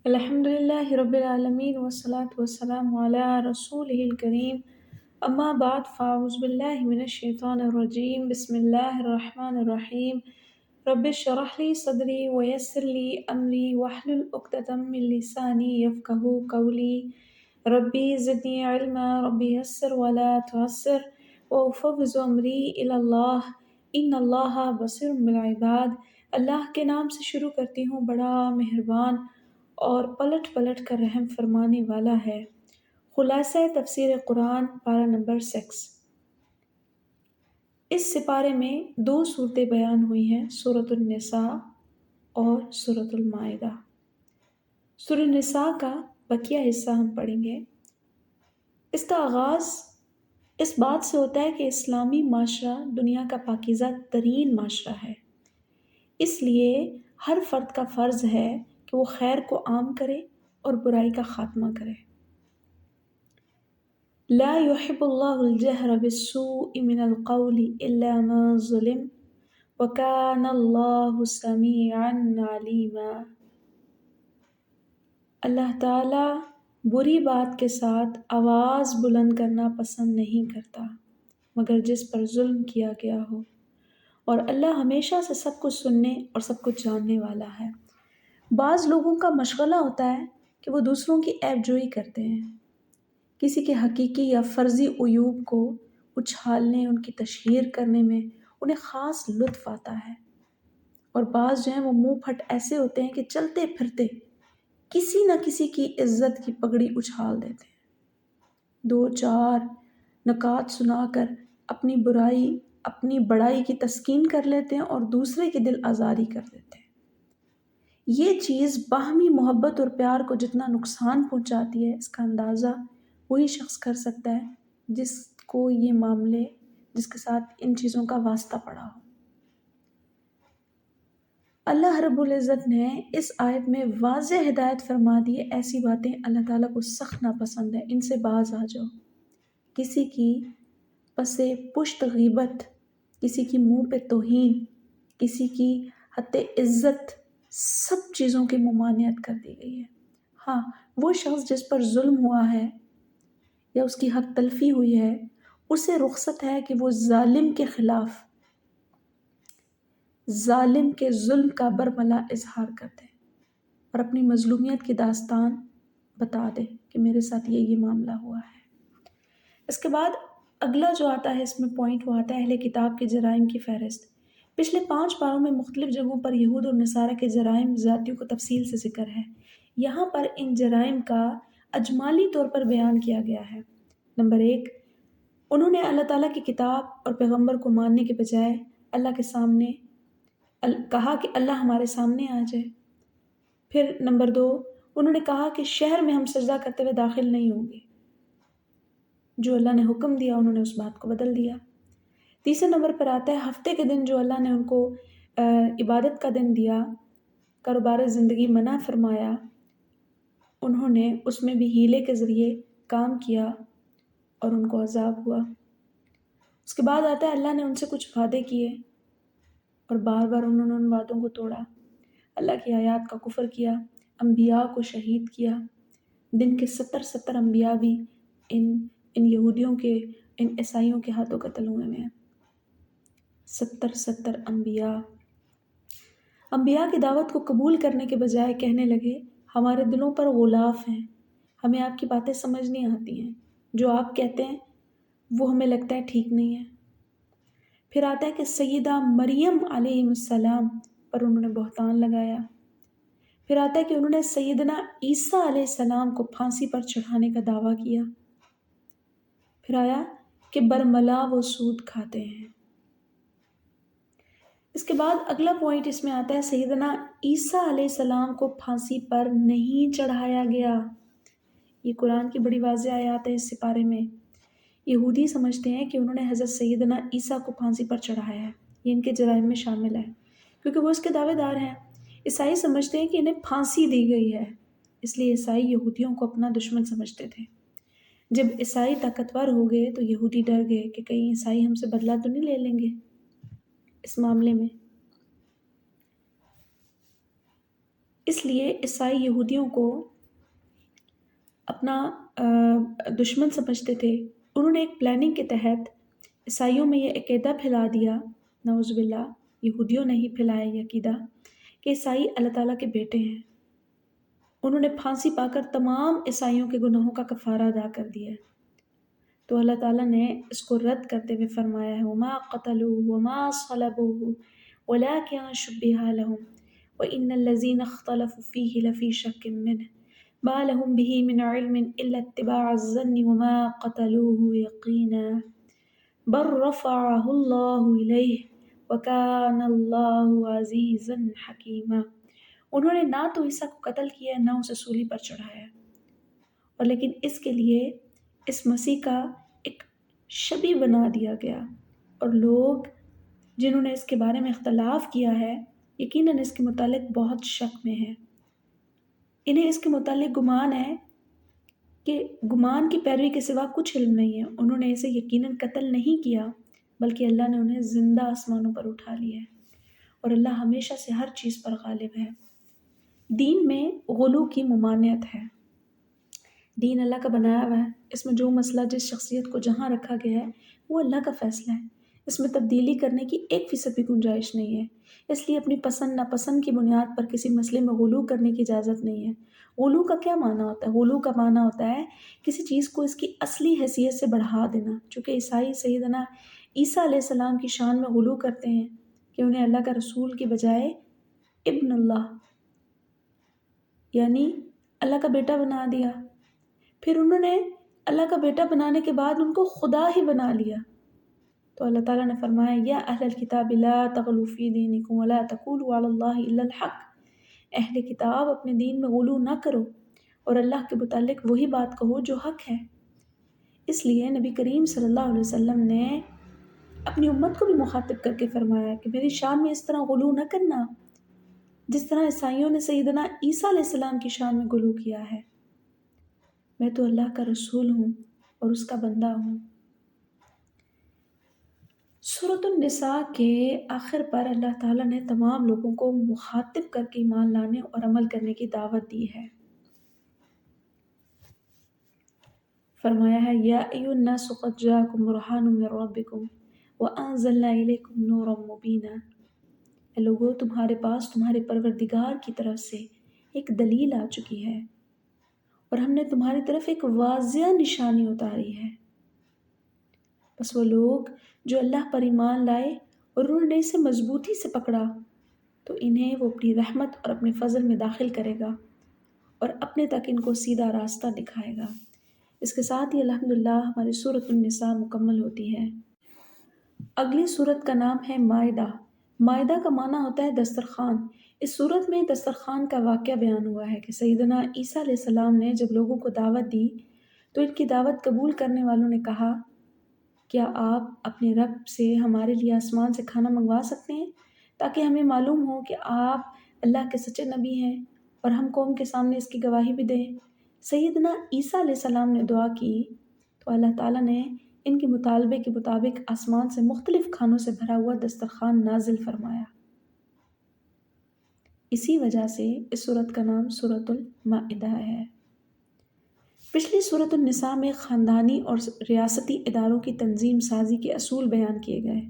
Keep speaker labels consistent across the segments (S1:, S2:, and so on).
S1: الحمد لله رب العالمين والصلاة والسلام على رسوله الكريم أما بعد فأعوذ بالله من الشيطان الرجيم بسم الله الرحمن الرحيم رب اشرح لي صدري ويسر لي أمري واحلل عقدة من لساني يفقهوا قولي ربي زدني علما ربي يسر ولا تعسر وأفوض أمري إلى الله إن الله بصير بالعباد۔ اللہ کے نام سے شروع کرتی ہوں، بڑا مہربان اور پلٹ پلٹ کر رحم فرمانے والا ہے۔ خلاصہ تفسیر قرآن پارہ نمبر 6۔ اس سپارے میں 2 صورتیں بیان ہوئی ہیں، سورۃ النساء اور سورۃ المائدہ۔ سورۃ النساء کا بقیہ حصہ ہم پڑھیں گے۔ اس کا آغاز اس بات سے ہوتا ہے کہ اسلامی معاشرہ دنیا کا پاکیزہ ترین معاشرہ ہے، اس لیے ہر فرد کا فرض ہے کہ وہ خیر کو عام کرے اور برائی کا خاتمہ کرے۔ لا يحب اللہ الجہر بالسوء من القول الا من ظلم وکان اللہ سمیعا علیما۔ اللہ تعالیٰ بری بات کے ساتھ آواز بلند کرنا پسند نہیں کرتا مگر جس پر ظلم کیا گیا ہو، اور اللہ ہمیشہ سے سب کچھ سننے اور سب کچھ جاننے والا ہے۔ بعض لوگوں کا مشغلہ ہوتا ہے کہ وہ دوسروں کی عیب جوئی کرتے ہیں، کسی کے حقیقی یا فرضی عیوب کو اچھالنے، ان کی تشہیر کرنے میں انہیں خاص لطف آتا ہے، اور بعض جو ہیں وہ منہ پھٹ ایسے ہوتے ہیں کہ چلتے پھرتے کسی نہ کسی کی عزت کی پگڑی اچھال دیتے ہیں، 2-4 نکات سنا کر اپنی برائی اپنی بڑائی کی تسکین کر لیتے ہیں اور دوسرے کی دل آزاری کر دیتے ہیں۔ یہ چیز باہمی محبت اور پیار کو جتنا نقصان پہنچاتی ہے، اس کا اندازہ وہی شخص کر سکتا ہے جس کو یہ معاملے، جس کے ساتھ ان چیزوں کا واسطہ پڑا ہو۔ اللہ رب العزت نے اس آیت میں واضح ہدایت فرما دی ہے، ایسی باتیں اللہ تعالیٰ کو سخت ناپسند ہے، ان سے باز آ جاؤ۔ کسی کی پس پشت غیبت، کسی کی منہ پہ توہین، کسی کی حد عزت، سب چیزوں کی ممانعت کر دی گئی ہے۔ ہاں، وہ شخص جس پر ظلم ہوا ہے یا اس کی حق تلفی ہوئی ہے، اسے رخصت ہے کہ وہ ظالم کے خلاف، ظالم کے ظلم کا برملا اظہار کر دے اور اپنی مظلومیت کی داستان بتا دے کہ میرے ساتھ یہ معاملہ ہوا ہے۔ اس کے بعد اگلا جو آتا ہے اس میں پوائنٹ، وہ آتا ہے اہل کتاب کے جرائم کی فہرست۔ پچھلے 5 پاروں میں مختلف جگہوں پر یہود اور نصارہ کے جرائم زیادتیوں کو تفصیل سے ذکر ہے، یہاں پر ان جرائم کا اجمالی طور پر بیان کیا گیا ہے۔ نمبر 1، انہوں نے اللہ تعالیٰ کی کتاب اور پیغمبر کو ماننے کے بجائے اللہ کے سامنے کہا کہ اللہ ہمارے سامنے آ جائے۔ پھر نمبر 2، انہوں نے کہا کہ شہر میں ہم سجدہ کرتے ہوئے داخل نہیں ہوں گے، جو اللہ نے حکم دیا انہوں نے اس بات کو بدل دیا۔ تیسرے نمبر پر آتا ہے ہفتے کے دن جو اللہ نے ان کو عبادت کا دن دیا، کاروبار زندگی منع فرمایا، انہوں نے اس میں بھی ہیلے کے ذریعے کام کیا اور ان کو عذاب ہوا۔ اس کے بعد آتا ہے اللہ نے ان سے کچھ وعدے کیے اور بار بار انہوں نے ان وعدوں کو توڑا، اللہ کی آیات کا کفر کیا، انبیاء کو شہید کیا۔ دن کے 70 انبیاء بھی ان یہودیوں کے، ان عیسائیوں کے ہاتھوں قتل ہوئے ہیں۔ 70 انبیاء کی دعوت کو قبول کرنے کے بجائے کہنے لگے ہمارے دلوں پر غلاف ہیں، ہمیں آپ کی باتیں سمجھ نہیں آتی ہیں، جو آپ کہتے ہیں وہ ہمیں لگتا ہے ٹھیک نہیں ہے۔ پھر آتا ہے کہ سیدہ مریم علیہ السلام پر انہوں نے بہتان لگایا۔ پھر آتا ہے کہ انہوں نے سیدنا عیسیٰ علیہ السلام کو پھانسی پر چڑھانے کا دعویٰ کیا۔ پھر آیا کہ برملا وہ سود کھاتے ہیں۔ اس کے بعد اگلا پوائنٹ اس میں آتا ہے سیدنا عیسیٰ علیہ السلام کو پھانسی پر نہیں چڑھایا گیا۔ یہ قرآن کی بڑی واضح آیات ہے اس سپارے میں۔ یہودی سمجھتے ہیں کہ انہوں نے حضرت سیدنا عیسیٰ کو پھانسی پر چڑھایا ہے، یہ ان کے جرائم میں شامل ہے کیونکہ وہ اس کے دعوے دار ہیں۔ عیسائی سمجھتے ہیں کہ انہیں پھانسی دی گئی ہے، اس لیے عیسائی یہودیوں کو اپنا دشمن سمجھتے تھے۔ جب عیسائی طاقتور ہو گئے تو یہودی ڈر گئے کہ کہیں عیسائی ہم سے بدلہ تو نہیں لے لیں گے اس معاملے میں۔ اس لیے عیسائی یہودیوں کو اپنا دشمن سمجھتے تھے۔ انہوں نے ایک پلاننگ کے تحت عیسائیوں میں یہ عقیدہ پھیلا دیا، نعوذ باللہ یہودیوں نے ہی پھیلایا یہ عقیدہ کہ عیسائی اللہ تعالیٰ کے بیٹے ہیں۔ انہوں نے پھانسی پا کر تمام عیسائیوں کے گناہوں کا کفارہ ادا کر دیا۔ تو اللہ تعالیٰ نے اس کو رد کرتے ہوئے فرمایا ہے وَمَا قَتَلُوهُ وَمَا صَلَبُوهُ وَلَٰكِن شُبِّهَ لَهُمْ وَإِنَّ الَّذِينَ اخْتَلَفُوا فِيهِ لَفِي شَكٍّ مِّنْهُ مَا لَهُم بِهِ مِنْ عِلْمٍ إِلَّا اتِّبَاعَ الظَّنِّ وَمَا قَتَلُوهُ يَقِينًا بَل رَّفَعَهُ اللَّهُ إِلَيْهِ وَكَانَ اللَّهُ عَزِيزًا حَكِيمًا۔ انہوں نے نہ تو عیسیٰ کو قتل کیا نہ اسے سولی پر چڑھایا، اور لیکن اس کے لیے اس مسیح کا ایک شبیہ بنا دیا گیا، اور لوگ جنہوں نے اس کے بارے میں اختلاف کیا ہے یقیناً اس کے متعلق بہت شک میں ہے۔ انہیں اس کے متعلق گمان ہے کہ گمان کی پیروی کے سوا کچھ علم نہیں ہے۔ انہوں نے اسے یقیناً قتل نہیں کیا بلکہ اللہ نے انہیں زندہ آسمانوں پر اٹھا لیا ہے، اور اللہ ہمیشہ سے ہر چیز پر غالب ہے۔ دین میں غلو کی ممانعت ہے۔ دین اللہ کا بنایا ہوا ہے، اس میں جو مسئلہ جس شخصیت کو جہاں رکھا گیا ہے وہ اللہ کا فیصلہ ہے، اس میں تبدیلی کرنے کی 1% بھی گنجائش نہیں ہے۔ اس لیے اپنی پسند ناپسند کی بنیاد پر کسی مسئلے میں غلو کرنے کی اجازت نہیں ہے۔ غلو کا کیا معنی ہوتا ہے؟ غلو کا معنی ہوتا ہے کسی چیز کو اس کی اصلی حیثیت سے بڑھا دینا۔ چونکہ عیسائی سیدنا عیسیٰ علیہ السلام کی شان میں غلو کرتے ہیں کہ انہیں اللہ کا رسول کی بجائے ابن اللہ یعنی اللہ کا بیٹا بنا دیا، پھر انہوں نے اللہ کا بیٹا بنانے کے بعد ان کو خدا ہی بنا لیا۔ تو اللہ تعالیٰ نے فرمایا یا اہل الکتاب لا تغلوا فی دینکم ولا تقولوا علی اللہ الا الحق، اہل کتاب اپنے دین میں غلو نہ کرو اور اللہ کے متعلق وہی بات کہو جو حق ہے۔ اس لیے نبی کریم صلی اللہ علیہ وسلم نے اپنی امت کو بھی مخاطب کر کے فرمایا کہ میری شان میں اس طرح غلو نہ کرنا جس طرح عیسائیوں نے سیدنا عیسیٰ علیہ السلام کی شان میں غلو کیا ہے۔ میں تو اللہ کا رسول ہوں اور اس کا بندہ ہوں۔ سورۃ النساء کے آخر پر اللہ تعالیٰ نے تمام لوگوں کو مخاطب کر کے ایمان لانے اور عمل کرنے کی دعوت دی ہے۔ فرمایا ہے یا ایھا الناس قد جاءکم برہان من ربکم وانزلنا الیکم نورا مبینا، اے لوگو تمہارے پاس تمہارے پروردگار کی طرف سے ایک دلیل آ چکی ہے اور ہم نے تمہاری طرف ایک واضح نشانی اتاری ہے۔ بس وہ لوگ جو اللہ پر ایمان لائے اور انہوں نے اسے مضبوطی سے پکڑا تو انہیں وہ اپنی رحمت اور اپنے فضل میں داخل کرے گا اور اپنے تک ان کو سیدھا راستہ دکھائے گا۔ اس کے ساتھ ہی الحمدللہ ہماری سورۃ النساء مکمل ہوتی ہے۔ اگلی سورت کا نام ہے مائدہ۔ مائدہ کا معنی ہوتا ہے دسترخوان۔ اس سورت میں دسترخوان کا واقعہ بیان ہوا ہے کہ سیدنا عیسیٰ علیہ السلام نے جب لوگوں کو دعوت دی تو ان کی دعوت قبول کرنے والوں نے کہا کیا آپ اپنے رب سے ہمارے لیے آسمان سے کھانا منگوا سکتے ہیں تاکہ ہمیں معلوم ہو کہ آپ اللہ کے سچے نبی ہیں اور ہم قوم کے سامنے اس کی گواہی بھی دیں۔ سیدنا عیسیٰ علیہ السلام نے دعا کی تو اللہ تعالیٰ نے ان کے مطالبے کے مطابق آسمان سے مختلف کھانوں سے بھرا ہوا دسترخوان نازل فرمایا۔ اسی وجہ سے اس سورت کا نام سورۃ المائدہ ہے۔ پچھلی سورۃ النساء میں خاندانی اور ریاستی اداروں کی تنظیم سازی کے اصول بیان کیے گئے،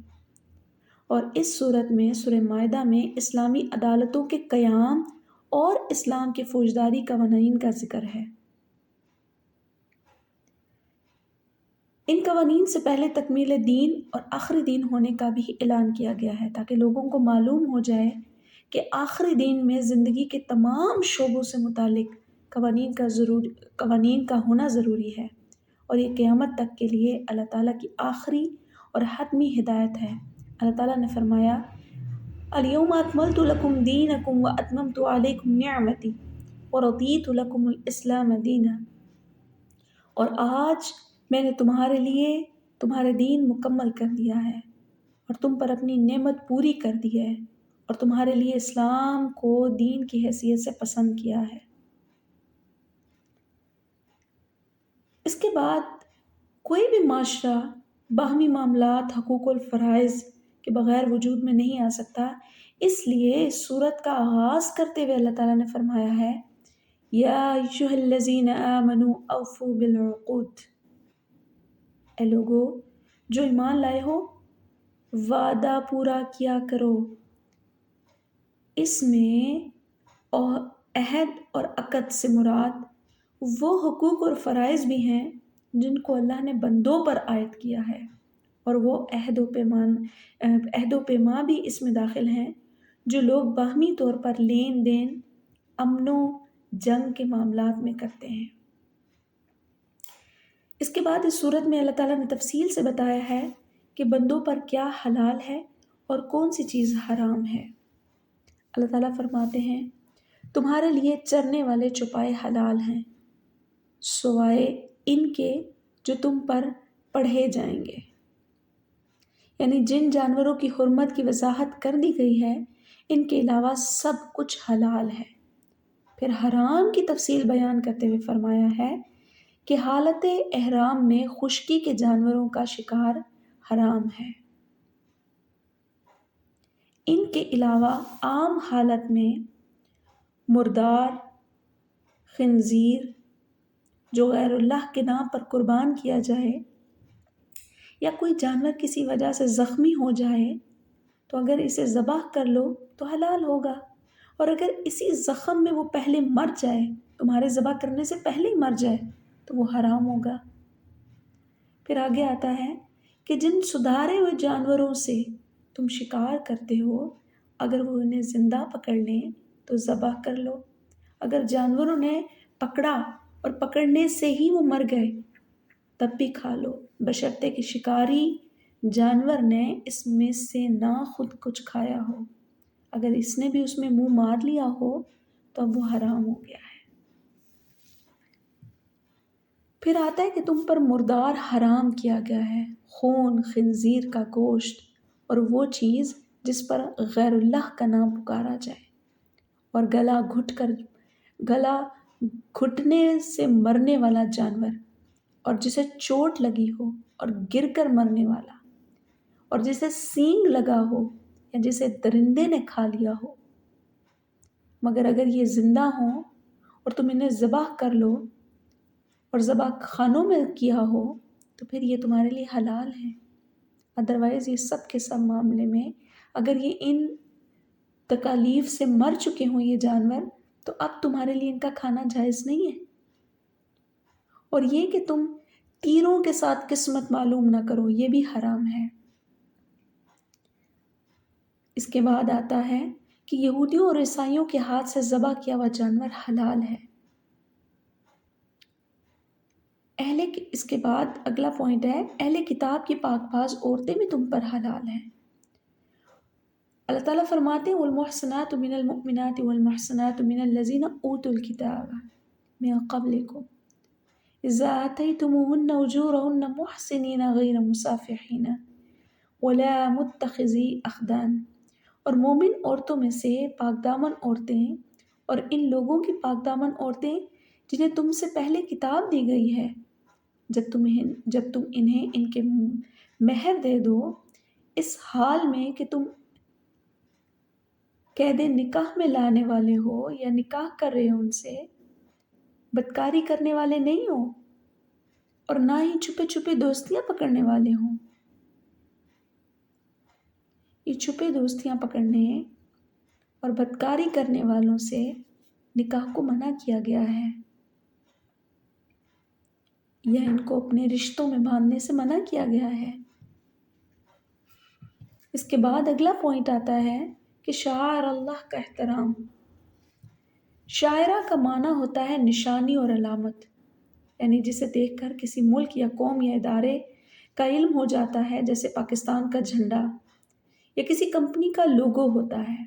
S1: اور اس سورت میں سورہ مائدہ میں اسلامی عدالتوں کے قیام اور اسلام کے فوجداری قوانین کا ذکر ہے۔ ان قوانین سے پہلے تکمیل دین اور آخری دین ہونے کا بھی اعلان کیا گیا ہے تاکہ لوگوں کو معلوم ہو جائے کہ آخری دین میں زندگی کے تمام شعبوں سے متعلق قوانین کا ہونا ضروری ہے، اور یہ قیامت تک کے لیے اللہ تعالیٰ کی آخری اور حتمی ہدایت ہے۔ اللہ تعالیٰ نے فرمایا الیوم اکملت لکم دینکم واتممت علیکم نعمتی ورضیت لکم الاسلام دینا، اور آج میں نے تمہارے لیے تمہارے دین مکمل کر دیا ہے اور تم پر اپنی نعمت پوری کر دی ہے اور تمہارے لیے اسلام کو دین کی حیثیت سے پسند کیا ہے۔ اس کے بعد کوئی بھی معاشرہ باہمی معاملات، حقوق والفرائض کے بغیر وجود میں نہیں آ سکتا اس لیے اس صورت کا آغاز کرتے ہوئے اللہ تعالیٰ نے فرمایا ہے یا ایھا الذین آمنوا اوفوا بالعقود، اے لوگو جو ایمان لائے ہو وعدہ پورا کیا کرو۔ اس میں عہد اور عقد سے مراد وہ حقوق اور فرائض بھی ہیں جن کو اللہ نے بندوں پر عائد کیا ہے، اور وہ عہد و پیمان بھی اس میں داخل ہیں جو لوگ باہمی طور پر لین دین، امن و جنگ کے معاملات میں کرتے ہیں۔ اس کے بعد اس صورت میں اللہ تعالیٰ نے تفصیل سے بتایا ہے کہ بندوں پر کیا حلال ہے اور کون سی چیز حرام ہے۔ اللہ تعالیٰ فرماتے ہیں تمہارے لیے چرنے والے چوپائے حلال ہیں سوائے ان کے جو تم پر پڑھے جائیں گے، یعنی جن جانوروں کی حرمت کی وضاحت کر دی گئی ہے ان کے علاوہ سب کچھ حلال ہے۔ پھر حرام کی تفصیل بیان کرتے ہوئے فرمایا ہے کہ حالت احرام میں خشکی کے جانوروں کا شکار حرام ہے۔ ان کے علاوہ عام حالت میں مردار، خنزیر جو غیر اللہ کے نام پر قربان کیا جائے، یا کوئی جانور کسی وجہ سے زخمی ہو جائے تو اگر اسے ذبح کر لو تو حلال ہوگا، اور اگر اسی زخم میں وہ پہلے مر جائے، تمہارے ذبح کرنے سے پہلے ہی مر جائے تو وہ حرام ہوگا۔ پھر آگے آتا ہے کہ جن سدھارے ہوئے جانوروں سے تم شکار کرتے ہو اگر وہ انہیں زندہ پکڑ لیں تو ذبح کر لو، اگر جانوروں نے پکڑا اور پکڑنے سے ہی وہ مر گئے تب بھی کھا لو، بشرطے کہ شکاری جانور نے اس میں سے نہ خود کچھ کھایا ہو، اگر اس نے بھی اس میں منہ مار لیا ہو تو اب وہ حرام ہو گیا ہے۔ پھر آتا ہے کہ تم پر مردار حرام کیا گیا ہے، خون، خنزیر کا گوشت اور وہ چیز جس پر غیر اللہ کا نام پکارا جائے، اور گلا گھٹنے سے مرنے والا جانور، اور جسے چوٹ لگی ہو اور گر کر مرنے والا، اور جسے سینگ لگا ہو یا جسے درندے نے کھا لیا ہو، مگر اگر یہ زندہ ہوں اور تم انہیں ذبح کر لو اور ذبح خانوں میں کیا ہو تو پھر یہ تمہارے لیے حلال ہے۔ ادروائز یہ سب کے سب معاملے میں اگر یہ ان تکالیف سے مر چکے ہوں یہ جانور تو اب تمہارے لیے ان کا کھانا جائز نہیں ہے۔ اور یہ کہ تم تیروں کے ساتھ قسمت معلوم نہ کرو، یہ بھی حرام ہے۔ اس کے بعد آتا ہے کہ یہودیوں اور عیسائیوں کے ہاتھ سے ذبح کیا ہوا جانور حلال ہے۔ اس کے بعد اگلا پوائنٹ ہے اہل کتاب کی پاک باز عورتیں بھی تم پر حلال ہیں۔ اللہ تعالیٰ فرماتے ہیں والمحصنات من المؤمنات والمحصنات من الذین اوتوا الکتاب من قبلکم اذا آتیتموہن اجورہن محسنین غیر مسافحین ولا متخذی اخدان، اور مومن عورتوں میں سے پاک دامن عورتیں اور ان لوگوں کی پاک دامن عورتیں جنہیں تم سے پہلے کتاب دی گئی ہے، جب تم انہیں ان کے مہر دے دو اس حال میں کہ تم قید نکاح میں لانے والے ہو یا نکاح کر رہے ہو، ان سے بدکاری کرنے والے نہیں ہو اور نہ ہی چھپے چھپے دوستیاں پکڑنے والے ہوں۔ یہ چھپے دوستیاں پکڑنے اور بدکاری کرنے والوں سے نکاح کو منع کیا گیا ہے، یا ان کو اپنے رشتوں میں باندھنے سے منع کیا گیا ہے۔ اس کے بعد اگلا پوائنٹ آتا ہے کہ شعائر اللہ کا احترام۔ شاعرہ کا معنی ہوتا ہے نشانی اور علامت، یعنی جسے دیکھ کر کسی ملک یا قوم یا ادارے کا علم ہو جاتا ہے، جیسے پاکستان کا جھنڈا یا کسی کمپنی کا لوگو ہوتا ہے۔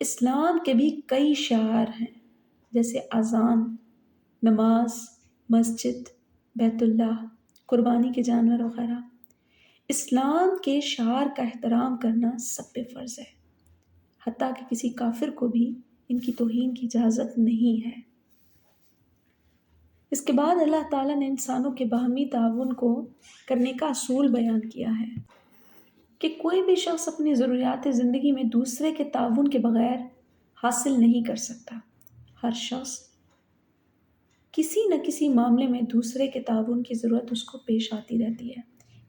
S1: اسلام کے بھی کئی شعائر ہیں جیسے اذان، نماز، مسجد، بیت اللہ، قربانی کے جانور وغیرہ۔ اسلام کے شعائر کا احترام کرنا سب پہ فرض ہے، حتیٰ کہ کسی کافر کو بھی ان کی توہین کی اجازت نہیں ہے۔ اس کے بعد اللہ تعالیٰ نے انسانوں کے باہمی تعاون کو کرنے کا اصول بیان کیا ہے۔ کہ کوئی بھی شخص اپنی ضروریات زندگی میں دوسرے کے تعاون کے بغیر حاصل نہیں کر سکتا۔ ہر شخص کسی نہ کسی معاملے میں دوسرے کے تعاون کی ضرورت اس کو پیش آتی رہتی ہے۔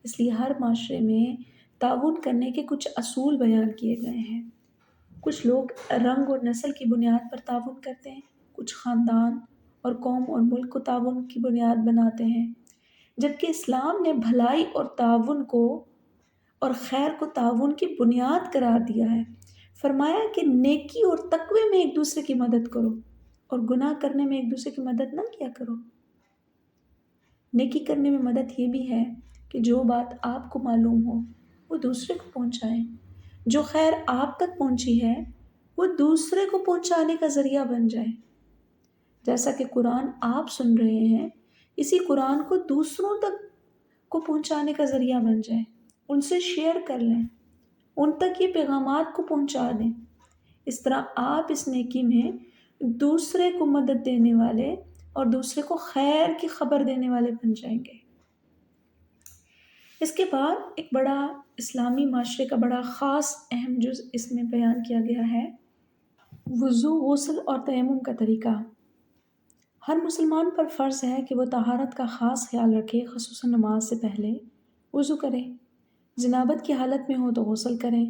S1: اس لیے ہر معاشرے میں تعاون کرنے کے کچھ اصول بیان کیے گئے ہیں۔ کچھ لوگ رنگ اور نسل کی بنیاد پر تعاون کرتے ہیں، کچھ خاندان اور قوم اور ملک کو تعاون کی بنیاد بناتے ہیں، جبکہ اسلام نے بھلائی اور تعاون کو اور خیر کو تعاون کی بنیاد قرار دیا ہے۔ فرمایا کہ نیکی اور تقوی میں ایک دوسرے کی مدد کرو اور گناہ کرنے میں ایک دوسرے کی مدد نہ کیا کرو۔ نیکی کرنے میں مدد یہ بھی ہے کہ جو بات آپ کو معلوم ہو وہ دوسرے کو پہنچائیں، جو خیر آپ تک پہنچی ہے وہ دوسرے کو پہنچانے کا ذریعہ بن جائے۔ جیسا کہ قرآن آپ سن رہے ہیں، اسی قرآن کو دوسروں تک کو پہنچانے کا ذریعہ بن جائے، ان سے شیئر کر لیں، ان تک یہ پیغامات کو پہنچا دیں۔ اس طرح آپ اس نیکی میں دوسرے کو مدد دینے والے اور دوسرے کو خیر کی خبر دینے والے بن جائیں گے۔ اس کے بعد ایک بڑا اسلامی معاشرے کا بڑا خاص اہم جز اس میں بیان کیا گیا ہے، وضو، غسل اور تیمم کا طریقہ۔ ہر مسلمان پر فرض ہے کہ وہ طہارت کا خاص خیال رکھے، خصوصاً نماز سے پہلے وضو کرے، جنابت کی حالت میں ہو تو غسل کریں،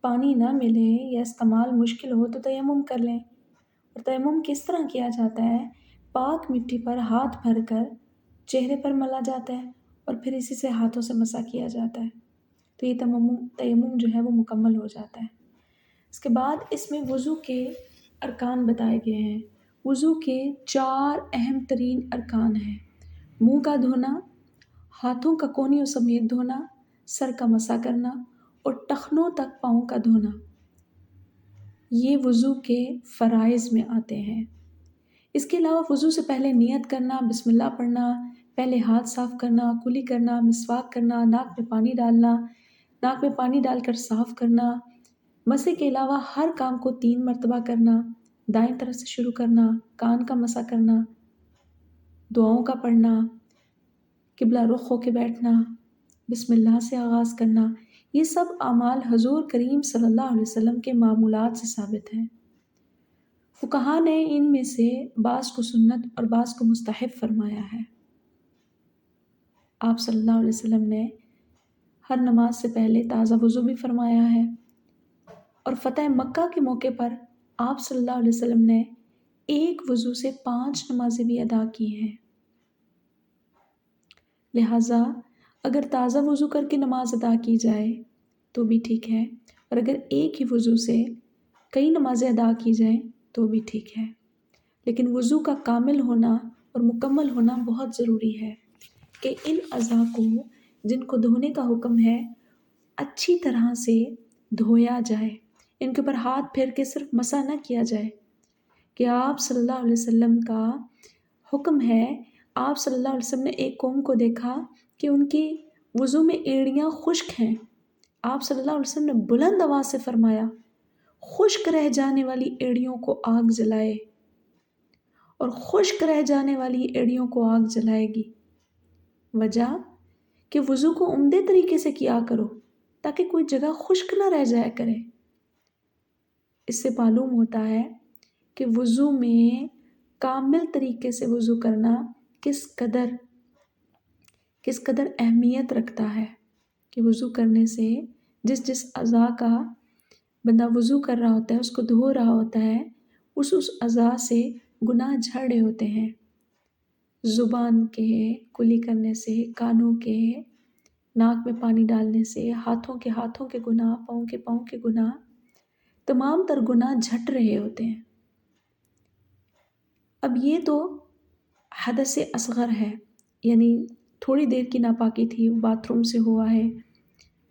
S1: پانی نہ ملے یا استعمال مشکل ہو تو تیمم کر لیں۔ اور تیمم کس طرح کیا جاتا ہے؟ پاک مٹی پر ہاتھ بھر کر چہرے پر ملا جاتا ہے اور پھر اسی سے ہاتھوں سے مسح کیا جاتا ہے، تو یہ تیمم جو ہے وہ مکمل ہو جاتا ہے۔ اس کے بعد اس میں وضو کے ارکان بتائے گئے ہیں۔ وضو کے 4 اہم ترین ارکان ہیں: منہ کا دھونا، ہاتھوں کا کونیوں سمیت دھونا، سر کا مسح کرنا اور ٹخنوں تک پاؤں کا دھونا۔ یہ وضو کے فرائض میں آتے ہیں۔ اس کے علاوہ وضو سے پہلے نیت کرنا، بسم اللہ پڑھنا، پہلے ہاتھ صاف کرنا، کلی کرنا، مسواک کرنا، ناک میں پانی ڈالنا، ناک میں پانی ڈال کر صاف کرنا، مسح کے علاوہ ہر کام کو 3 مرتبہ کرنا، دائیں طرف سے شروع کرنا، کان کا مسح کرنا، دعاؤں کا پڑھنا، قبلہ رخ ہو کے بیٹھنا، بسم اللہ سے آغاز کرنا، یہ سب اعمال حضور کریم صلی اللہ علیہ وسلم کے معمولات سے ثابت ہیں۔ فقہا نے ان میں سے بعض کو سنت اور بعض کو مستحب فرمایا ہے۔ آپ صلی اللہ علیہ وسلم نے ہر نماز سے پہلے تازہ وضو بھی فرمایا ہے، اور فتح مکہ کے موقع پر آپ صلی اللہ علیہ وسلم نے ایک وضو سے 5 نمازیں بھی ادا کی ہیں۔ لہٰذا اگر تازہ وضو کر کے نماز ادا کی جائے تو بھی ٹھیک ہے، اور اگر ایک ہی وضو سے کئی نمازیں ادا کی جائیں تو بھی ٹھیک ہے، لیکن وضو کا کامل ہونا اور مکمل ہونا بہت ضروری ہے کہ ان اعضاء کو جن کو دھونے کا حکم ہے اچھی طرح سے دھویا جائے، ان کے اوپر ہاتھ پھیر کے صرف مسح نہ کیا جائے کہ آپ صلی اللہ علیہ وسلم کا حکم ہے۔ آپ صلی اللہ علیہ وسلم نے ایک قوم کو دیکھا کہ ان کی وضو میں ایڑیاں خشک ہیں۔ آپ صلی اللہ علیہ وسلم نے بلند آواز سے فرمایا، خشک رہ جانے والی ایڑیوں کو آگ جلائے، اور خشک رہ جانے والی ایڑیوں کو آگ جلائے گی۔ وجہ کہ وضو کو عمدے طریقے سے کیا کرو تاکہ کوئی جگہ خشک نہ رہ جایا کرے۔ اس سے معلوم ہوتا ہے کہ وضو میں کامل طریقے سے وضو کرنا کس قدر اہمیت رکھتا ہے، کہ وضو کرنے سے جس اعضاء کا بندہ وضو کر رہا ہوتا ہے، اس کو دھو رہا ہوتا ہے، اس اعضاء سے گناہ جھڑ رہے ہوتے ہیں۔ زبان کے کلی کرنے سے، کانوں کے ناک میں پانی ڈالنے سے، ہاتھوں کے گناہ، پاؤں کے گناہ، تمام تر گناہ جھٹ رہے ہوتے ہیں۔ اب یہ تو حدث اصغر ہے، یعنی تھوڑی دیر کی ناپاکی تھی، باتھ روم سے ہوا ہے،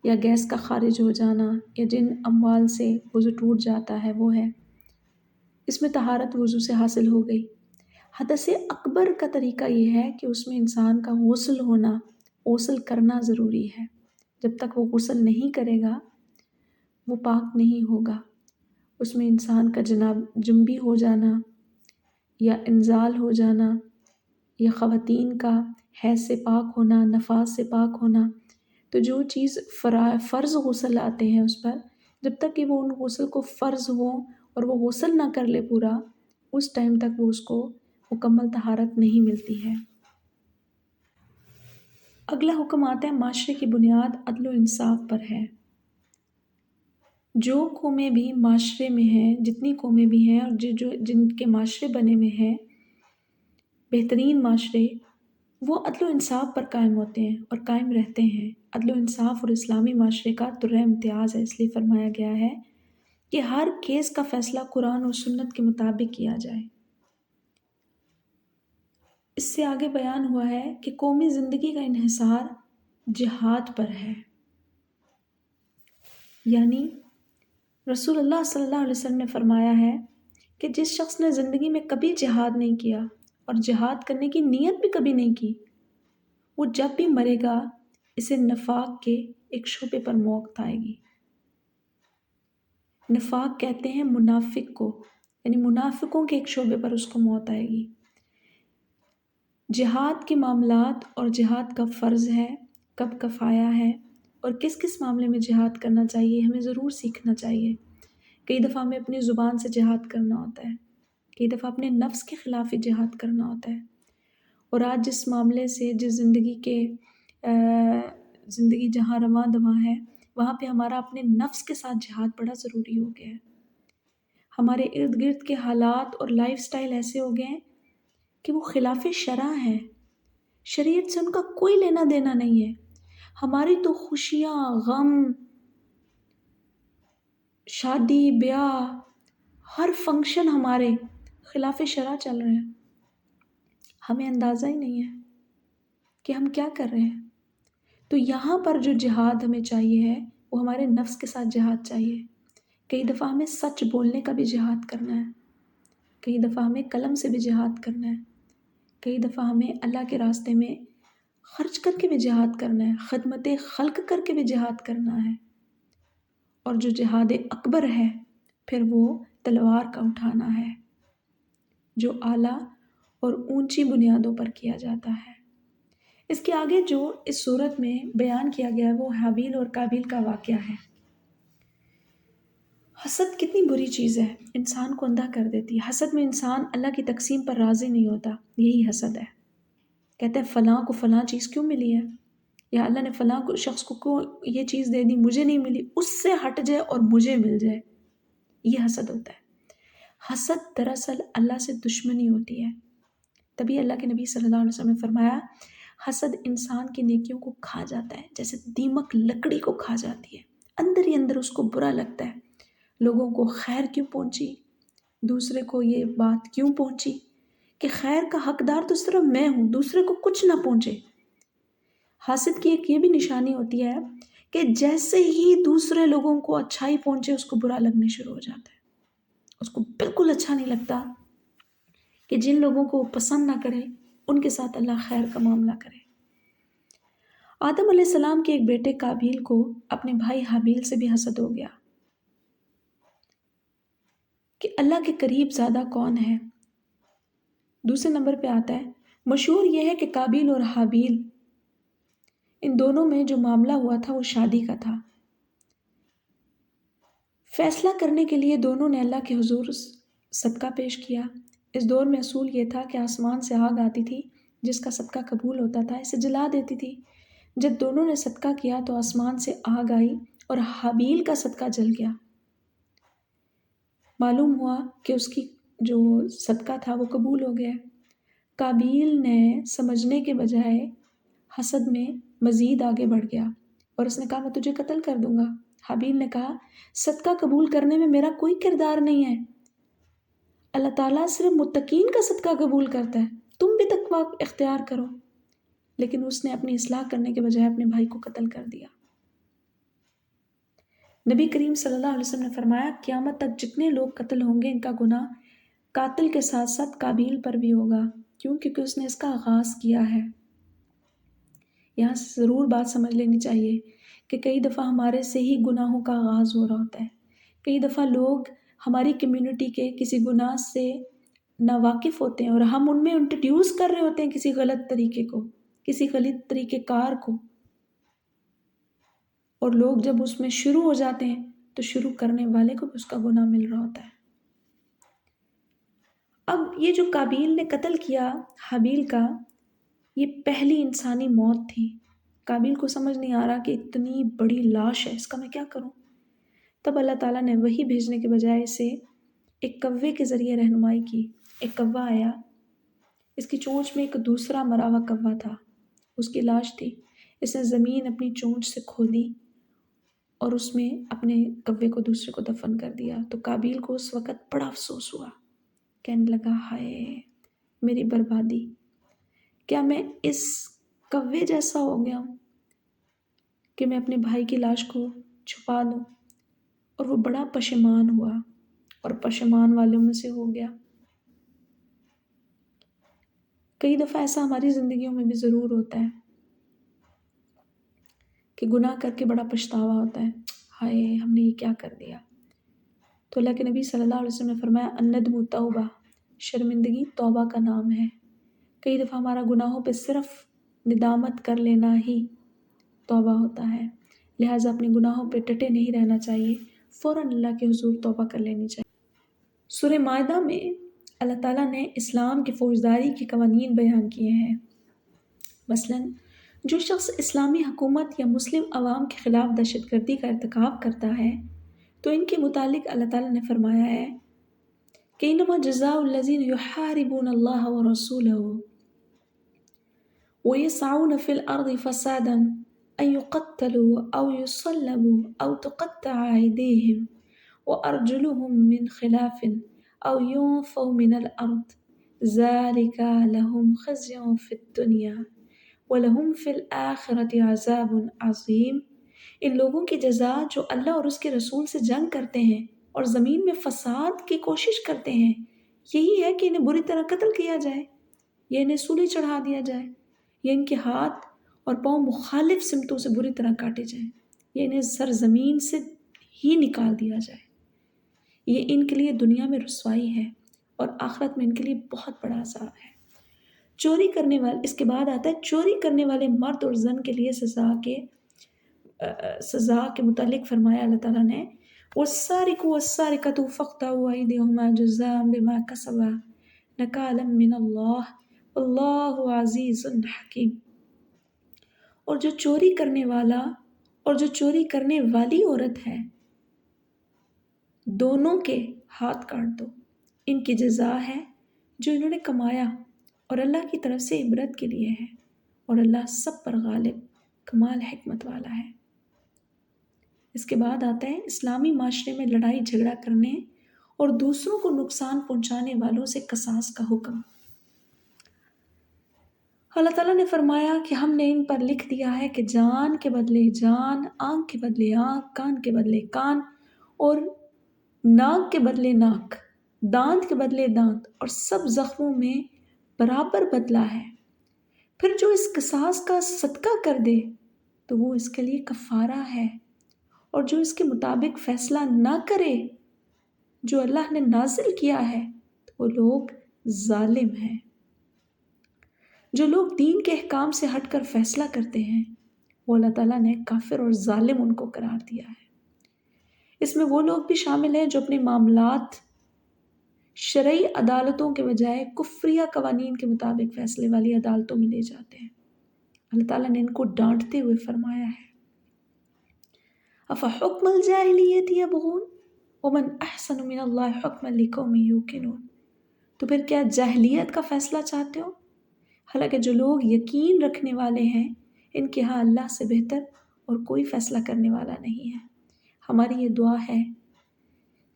S1: یا گیس کا خارج ہو جانا، یا جن اموال سے وضو ٹوٹ جاتا ہے وہ ہے، اس میں طہارت وضو سے حاصل ہو گئی۔ حدث اکبر کا طریقہ یہ ہے کہ اس میں انسان کا غسل کرنا ضروری ہے۔ جب تک وہ غسل نہیں کرے گا وہ پاک نہیں ہوگا۔ اس میں انسان کا جنبی ہو جانا یا انزال ہو جانا، یا خواتین کا حیض سے پاک ہونا، نفاس سے پاک ہونا، تو تو جو چیز فرض غسل آتے ہیں اس پر، جب تک کہ وہ ان غسل کو فرض ہو اور وہ غسل نہ کر لے پورا، اس ٹائم تک وہ اس کو مکمل طہارت نہیں ملتی ہے۔ اگلا حکم آتا ہے معاشرے کی بنیاد عدل و انصاف پر ہے۔ جو قومیں بھی معاشرے میں ہیں، جتنی قومیں بھی ہیں اور جن کے معاشرے بنے ہوئے ہیں، بہترین معاشرے، وہ عدل و انصاف پر قائم ہوتے ہیں اور قائم رہتے ہیں۔ عدل و انصاف اور اسلامی معاشرے کا درہ امتیاز ہے، اس لیے فرمایا گیا ہے کہ ہر کیس کا فیصلہ قرآن اور سنت کے مطابق کیا جائے۔ اس سے آگے بیان ہوا ہے کہ قومی زندگی کا انحصار جہاد پر ہے، یعنی رسول اللہ صلی اللہ علیہ وسلم نے فرمایا ہے کہ جس شخص نے زندگی میں کبھی جہاد نہیں کیا اور جہاد کرنے کی نیت بھی کبھی نہیں کی، وہ جب بھی مرے گا اسے نفاق کے ایک شعبے پر موت آئے گی۔ نفاق کہتے ہیں منافق کو، یعنی منافقوں کے ایک شعبے پر اس کو موت آئے گی۔ جہاد کے معاملات اور جہاد کب فرض ہے، کب کفایہ ہے اور کس کس معاملے میں جہاد کرنا چاہیے، ہمیں ضرور سیکھنا چاہیے۔ کئی دفعہ ہمیں اپنی زبان سے جہاد کرنا ہوتا ہے، کئی دفعہ اپنے نفس کے خلاف ہی جہاد کرنا ہوتا ہے۔ اور آج جس معاملے سے، جس زندگی جہاں رواں دواں ہے، وہاں پہ ہمارا اپنے نفس کے ساتھ جہاد بڑا ضروری ہو گیا ہے۔ ہمارے ارد گرد کے حالات اور لائف سٹائل ایسے ہو گئے ہیں کہ وہ خلاف شرع ہیں، شریعت سے ان کا کوئی لینا دینا نہیں ہے۔ ہماری تو خوشیاں، غم، شادی بیاہ، ہر فنکشن ہمارے خلاف شرع چل رہے ہیں، ہمیں اندازہ ہی نہیں ہے کہ ہم کیا کر رہے ہیں۔ تو یہاں پر جو جہاد ہمیں چاہیے ہے وہ ہمارے نفس کے ساتھ جہاد چاہیے۔ کئی دفعہ ہمیں سچ بولنے کا بھی جہاد کرنا ہے، کئی دفعہ ہمیں قلم سے بھی جہاد کرنا ہے، کئی دفعہ ہمیں اللہ کے راستے میں خرچ کر کے بھی جہاد کرنا ہے، خدمت خلق کر کے بھی جہاد کرنا ہے۔ اور جو جہاد اکبر ہے پھر وہ تلوار کا اٹھانا ہے، جو اعلیٰ اور اونچی بنیادوں پر کیا جاتا ہے۔ اس کے آگے جو اس صورت میں بیان کیا گیا ہے وہ حابیل اور قابیل کا واقعہ ہے۔ حسد کتنی بری چیز ہے، انسان کو اندھا کر دیتی ہے۔ حسد میں انسان اللہ کی تقسیم پر راضی نہیں ہوتا، یہی حسد ہے۔ کہتا ہے فلاں کو فلاں چیز کیوں ملی ہے، یا اللہ نے فلاں کو شخص کو یہ چیز دے دی، مجھے نہیں ملی، اس سے ہٹ جائے اور مجھے مل جائے، یہ حسد ہوتا ہے۔ حسد دراصل اللہ سے دشمنی ہوتی ہے۔ تبھی اللہ کے نبی صلی اللہ علیہ وسلم نے فرمایا حسد انسان کی نیکیوں کو کھا جاتا ہے، جیسے دیمک لکڑی کو کھا جاتی ہے، اندر ہی اندر اس کو برا لگتا ہے، لوگوں کو خیر کیوں پہنچی، دوسرے کو یہ بات کیوں پہنچی کہ خیر کا حقدار تو صرف میں ہوں، دوسرے کو کچھ نہ پہنچے۔ حاسد کی ایک یہ بھی نشانی ہوتی ہے کہ جیسے ہی دوسرے لوگوں کو اچھائی پہنچے اس کو برا لگنے شروع ہو جاتا ہے، اس کو بالکل اچھا نہیں لگتا کہ جن لوگوں کو وہ پسند نہ کرے ان کے ساتھ اللہ خیر کا معاملہ کرے۔ آدم علیہ السلام کے ایک بیٹے قابیل کو اپنے بھائی حابیل سے بھی حسد ہو گیا کہ اللہ کے قریب زیادہ کون ہے۔ دوسرے نمبر پہ آتا ہے، مشہور یہ ہے کہ قابیل اور حابیل ان دونوں میں جو معاملہ ہوا تھا وہ شادی کا تھا۔ فیصلہ کرنے کے لیے دونوں نے اللہ کے حضور صدقہ پیش کیا۔ اس دور میں اصول یہ تھا کہ آسمان سے آگ آتی تھی، جس کا صدقہ قبول ہوتا تھا اسے جلا دیتی تھی۔ جب دونوں نے صدقہ کیا تو آسمان سے آگ آئی اور حابیل کا صدقہ جل گیا۔ معلوم ہوا کہ اس کی جو صدقہ تھا وہ قبول ہو گیا۔ قابیل نے سمجھنے کے بجائے حسد میں مزید آگے بڑھ گیا اور اس نے کہا میں تجھے قتل کر دوں گا۔ حابیل نے کہا صدقہ قبول کرنے میں میرا کوئی کردار نہیں ہے، اللہ تعالیٰ صرف متقین کا صدقہ قبول کرتا ہے، تم بھی تقویٰ اختیار کرو۔ لیکن اس نے اپنی اصلاح کرنے کے بجائے اپنے بھائی کو قتل کر دیا۔ نبی کریم صلی اللہ علیہ وسلم نے فرمایا قیامت تک جتنے لوگ قتل ہوں گے ان کا گناہ قاتل کے ساتھ ساتھ قابیل پر بھی ہوگا، کیوں؟ کیونکہ اس نے اس کا آغاز کیا ہے۔ یہاں سے ضرور بات سمجھ لینی چاہیے کہ کئی دفعہ ہمارے سے ہی گناہوں کا آغاز ہو رہا ہوتا ہے، کئی دفعہ لوگ ہماری کمیونٹی کے کسی گناہ سے ناواقف ہوتے ہیں اور ہم ان میں انٹروڈیوس کر رہے ہوتے ہیں کسی غلط طریقے کو، کسی غلط طریقے کار کو، اور لوگ جب اس میں شروع ہو جاتے ہیں تو شروع کرنے والے کو بھی اس کا گناہ مل رہا ہوتا ہے۔ اب یہ جو قابیل نے قتل کیا حابیل کا، یہ پہلی انسانی موت تھی۔ قابیل کو سمجھ نہیں آ رہا کہ اتنی بڑی لاش ہے، اس کا میں کیا کروں؟ تب اللہ تعالیٰ نے وہی بھیجنے کے بجائے اسے ایک کوے کے ذریعے رہنمائی کی۔ ایک کوا آیا، اس کی چونچ میں ایک دوسرا مرا ہوا کوا تھا، اس کی لاش تھی۔ اس نے زمین اپنی چونچ سے کھودی اور اس میں اپنے کوے کو دوسرے کو دفن کر دیا۔ تو قابیل کو اس وقت بڑا افسوس ہوا، کہنے لگا ہائے میری بربادی، کیا میں اس کوے جیسا ہو گیا ہوں کہ میں اپنے بھائی کی لاش کو چھپا دوں؟ اور وہ بڑا پشیمان ہوا اور پشیمان والوں میں سے ہو گیا۔ کئی دفعہ ایسا ہماری زندگیوں میں بھی ضرور ہوتا ہے کہ گناہ کر کے بڑا پچھتاوا ہوتا ہے، ہائے ہم نے یہ کیا کر دیا۔ تو اللہ کے نبی صلی اللہ علیہ وسلم نے فرمایا الندم توبہ، شرمندگی توبہ کا نام ہے۔ کئی دفعہ ہمارا گناہوں پہ صرف ندامت کر لینا ہی توبہ ہوتا ہے، لہٰذا اپنے گناہوں پہ ٹٹے نہیں رہنا چاہیے، فوراً اللہ کے حضور توبہ کر لینی چاہیے۔ سورہ مائدہ میں اللہ تعالیٰ نے اسلام کی فوجداری کے قوانین بیان کیے ہیں۔ مثلاً جو شخص اسلامی حکومت یا مسلم عوام کے خلاف دہشت گردی کا ارتکاب کرتا ہے تو ان کے متعلق اللہ تعالیٰ نے فرمایا ہے کہ انما جزاء الذین یحاربون اللہ ورسولہ ویسعون فی الارض فسادا ان یقتلوا او یصلبوا او تقطع ایدیہم وارجلهم من خلاف او ينفوا من الارض ذلك لهم خزي في الدنيا وَلَهُمْ فِي الْآخِرَةِ عَذَابٌ عَظِيمٌ۔ ان لوگوں کی جزا جو اللہ اور اس کے رسول سے جنگ کرتے ہیں اور زمین میں فساد کی کوشش کرتے ہیں، یہی ہے کہ انہیں بری طرح قتل کیا جائے یا انہیں سولی چڑھا دیا جائے یا ان کے ہاتھ اور پاؤں مخالف سمتوں سے بری طرح کاٹے جائیں یا انہیں سرزمین سے ہی نکال دیا جائے۔ یہ ان کے لیے دنیا میں رسوائی ہے اور آخرت میں ان کے لیے بہت بڑا عذاب ہے۔ چوری کرنے والے، اس کے بعد آتا ہے چوری کرنے والے مرد اور زن کے لیے سزا کے متعلق فرمایا اللہ تعالیٰ نے وَالسَّارِقُ وَالسَّارِقَةُ فَاقْطَعُوا أَيْدِيَهُمَا جَزَاءً بِمَا كَسَبَا نَكَالًا مِّنَ اللَّهِ وَاللَّهُ عَزِيزٌ حَكِيمٌ۔ اور جو چوری کرنے والا اور جو چوری کرنے والی عورت ہے دونوں کے ہاتھ کاٹ دو، ان کی جزا ہے جو انہوں نے کمایا اور اللہ کی طرف سے عبرت کے لیے ہے، اور اللہ سب پر غالب کمال حکمت والا ہے۔ اس کے بعد آتا ہے اسلامی معاشرے میں لڑائی جھگڑا کرنے اور دوسروں کو نقصان پہنچانے والوں سے قصاص کا حکم۔ اللہ تعالیٰ نے فرمایا کہ ہم نے ان پر لکھ دیا ہے کہ جان کے بدلے جان، آنکھ کے بدلے آنکھ، کان کے بدلے کان اور ناک کے بدلے ناک، دانت کے بدلے دانت، اور سب زخموں میں برابر بدلہ ہے۔ پھر جو اس قصاص کا صدقہ کر دے تو وہ اس کے لیے کفارہ ہے، اور جو اس کے مطابق فیصلہ نہ کرے جو اللہ نے نازل کیا ہے تو وہ لوگ ظالم ہیں۔ جو لوگ دین کے احکام سے ہٹ کر فیصلہ کرتے ہیں وہ اللہ تعالیٰ نے کافر اور ظالم ان کو قرار دیا ہے۔ اس میں وہ لوگ بھی شامل ہیں جو اپنے معاملات شرعی عدالتوں کے بجائے کفریہ قوانین کے مطابق فیصلے والی عدالتوں میں لے جاتے ہیں۔ اللہ تعالیٰ نے ان کو ڈانٹتے ہوئے فرمایا ہے أَفَحُكْمَ الْجَاهِلِيَّةِ يَبْغُونَ وَمَنْ أَحْسَنُ مِنَ اللَّهِ حُكْمًا لِقَوْمٍ يُوقِنُونَ۔ تو پھر کیا جاہلیت کا فیصلہ چاہتے ہو؟ حالانکہ جو لوگ یقین رکھنے والے ہیں ان کے ہاں اللہ سے بہتر اور کوئی فیصلہ کرنے والا نہیں ہے۔ ہماری یہ دعا ہے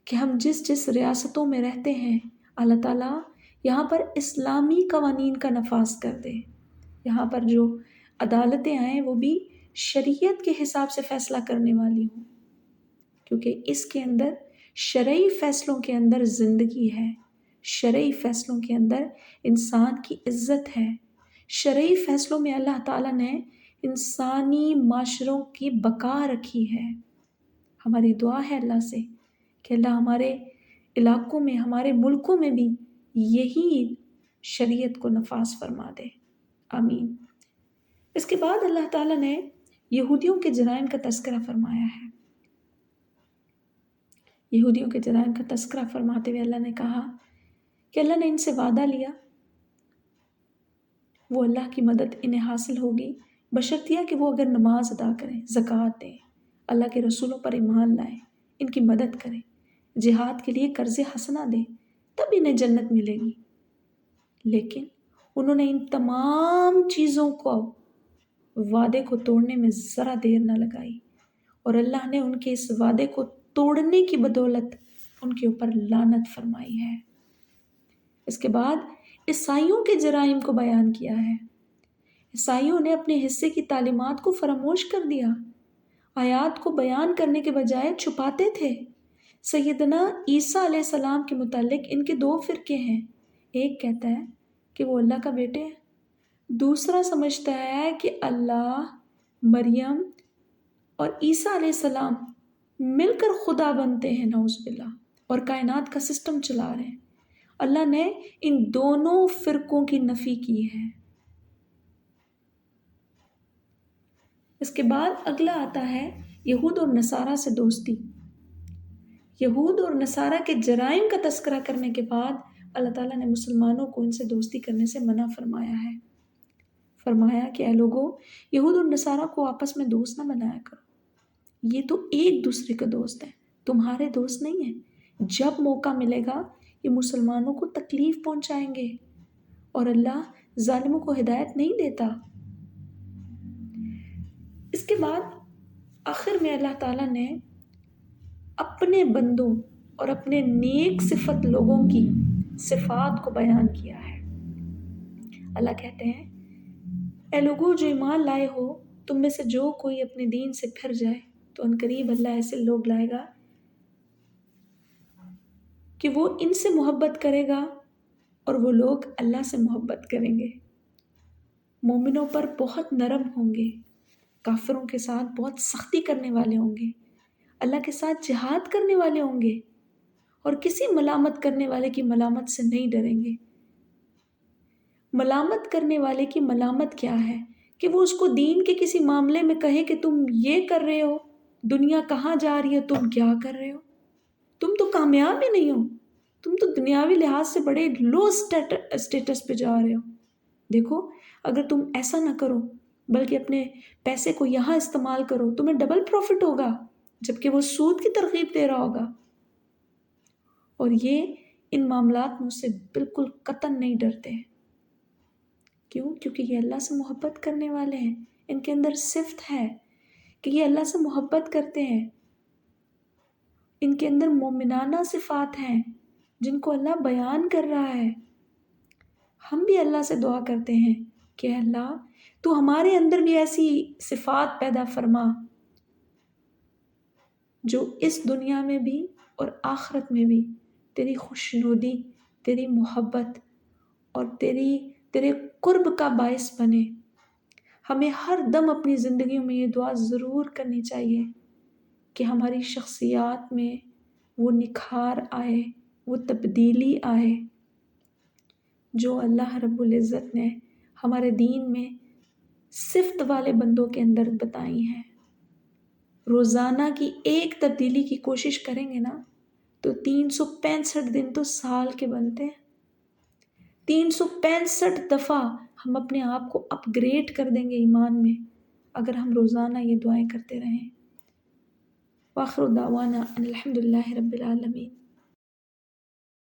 S1: کہ ہم جس جس ریاستوں میں رہتے ہیں اللہ تعالیٰ یہاں پر اسلامی قوانین کا نفاذ کر دے، یہاں پر جو عدالتیں آئیں وہ بھی شریعت کے حساب سے فیصلہ کرنے والی ہوں، کیونکہ اس کے اندر شرعی فیصلوں کے اندر زندگی ہے، شرعی فیصلوں کے اندر انسان کی عزت ہے، شرعی فیصلوں میں اللہ تعالیٰ نے انسانی معاشروں کی بقا رکھی ہے۔ ہماری دعا ہے اللہ سے کہ اللہ ہمارے علاقوں میں، ہمارے ملکوں میں بھی یہی شریعت کو نفاذ فرما دے، آمین۔ اس کے بعد اللہ تعالیٰ نے یہودیوں کے جرائم کا تذکرہ فرمایا ہے۔ یہودیوں کے جرائم کا تذکرہ فرماتے ہوئے اللہ نے کہا کہ اللہ نے ان سے وعدہ لیا، وہ اللہ کی مدد انہیں حاصل ہوگی بشرطیہ کہ وہ اگر نماز ادا کریں، زکوٰۃ دیں، اللہ کے رسولوں پر ایمان لائیں، ان کی مدد کریں، جہاد کے لیے قرض حسنہ دیں، تب انہیں جنت ملے گی۔ لیکن انہوں نے ان تمام چیزوں کو وعدے کو توڑنے میں ذرا دیر نہ لگائی، اور اللہ نے ان کے اس وعدے کو توڑنے کی بدولت ان کے اوپر لعنت فرمائی ہے۔ اس کے بعد عیسائیوں کے جرائم کو بیان کیا ہے۔ عیسائیوں نے اپنے حصے کی تعلیمات کو فراموش کر دیا، آیات کو بیان کرنے کے بجائے چھپاتے تھے۔ سیدنا عیسیٰ علیہ السلام کے متعلق ان کے دو فرقے ہیں، ایک کہتا ہے کہ وہ اللہ کا بیٹے ہیں، دوسرا سمجھتا ہے کہ اللہ، مریم اور عیسیٰ علیہ السلام مل کر خدا بنتے ہیں، نعوذ باللہ، اور کائنات کا سسٹم چلا رہے ہیں۔ اللہ نے ان دونوں فرقوں کی نفی کی ہے۔ اس کے بعد اگلا آتا ہے یہود اور نصارہ سے دوستی۔ یہود اور نصارہ کے جرائم کا تذکرہ کرنے کے بعد اللہ تعالیٰ نے مسلمانوں کو ان سے دوستی کرنے سے منع فرمایا ہے۔ فرمایا کہ اے لوگو، یہود اور نصارہ کو آپس میں دوست نہ بنایا کرو، یہ تو ایک دوسرے کا دوست ہے، تمہارے دوست نہیں ہیں۔ جب موقع ملے گا یہ مسلمانوں کو تکلیف پہنچائیں گے، اور اللہ ظالموں کو ہدایت نہیں دیتا۔ اس کے بعد آخر میں اللہ تعالیٰ نے اپنے بندوں اور اپنے نیک صفت لوگوں کی صفات کو بیان کیا ہے۔ اللہ کہتے ہیں، اے لوگوں جو ایمان لائے ہو، تم میں سے جو کوئی اپنے دین سے پھر جائے تو عنقریب اللہ ایسے لوگ لائے گا کہ وہ ان سے محبت کرے گا اور وہ لوگ اللہ سے محبت کریں گے۔ مومنوں پر بہت نرم ہوں گے، کافروں کے ساتھ بہت سختی کرنے والے ہوں گے، اللہ کے ساتھ جہاد کرنے والے ہوں گے، اور کسی ملامت کرنے والے کی ملامت سے نہیں ڈریں گے۔ ملامت کرنے والے کی ملامت کیا ہے؟ کہ وہ اس کو دین کے کسی معاملے میں کہے کہ تم یہ کر رہے ہو، دنیا کہاں جا رہی ہے، تم کیا کر رہے ہو، تم تو کامیاب ہی نہیں ہو، تم تو دنیاوی لحاظ سے بڑے لو اسٹیٹس پہ جا رہے ہو۔ دیکھو، اگر تم ایسا نہ کرو بلکہ اپنے پیسے کو یہاں استعمال کرو، تمہیں ڈبل پروفٹ ہوگا، جبکہ وہ سود کی ترغیب دے رہا ہوگا۔ اور یہ ان معاملات میں اس سے بالکل قطعاً نہیں ڈرتے ہیں۔ کیوں؟ کیونکہ یہ اللہ سے محبت کرنے والے ہیں، ان کے اندر صفت ہے کہ یہ اللہ سے محبت کرتے ہیں، ان کے اندر مومنانہ صفات ہیں جن کو اللہ بیان کر رہا ہے۔ ہم بھی اللہ سے دعا کرتے ہیں کہ اللہ تو ہمارے اندر بھی ایسی صفات پیدا فرما جو اس دنیا میں بھی اور آخرت میں بھی تیری خوشنودی، تیری محبت اور تیرے قرب کا باعث بنے۔ ہمیں ہر دم اپنی زندگیوں میں یہ دعا ضرور کرنی چاہیے کہ ہماری شخصیات میں وہ نکھار آئے، وہ تبدیلی آئے جو اللہ رب العزت نے ہمارے دین میں صفت والے بندوں کے اندر بتائی ہیں۔ روزانہ کی ایک تبدیلی کی کوشش کریں گے نا تو 365 دن تو سال کے بنتے ہیں۔ 365 دفعہ ہم اپنے آپ کو اپ گریڈ کر دیں گے ایمان میں، اگر ہم روزانہ یہ دعائیں کرتے رہیں۔ وآخر دعوانا ان الحمد للہ رب العالمین۔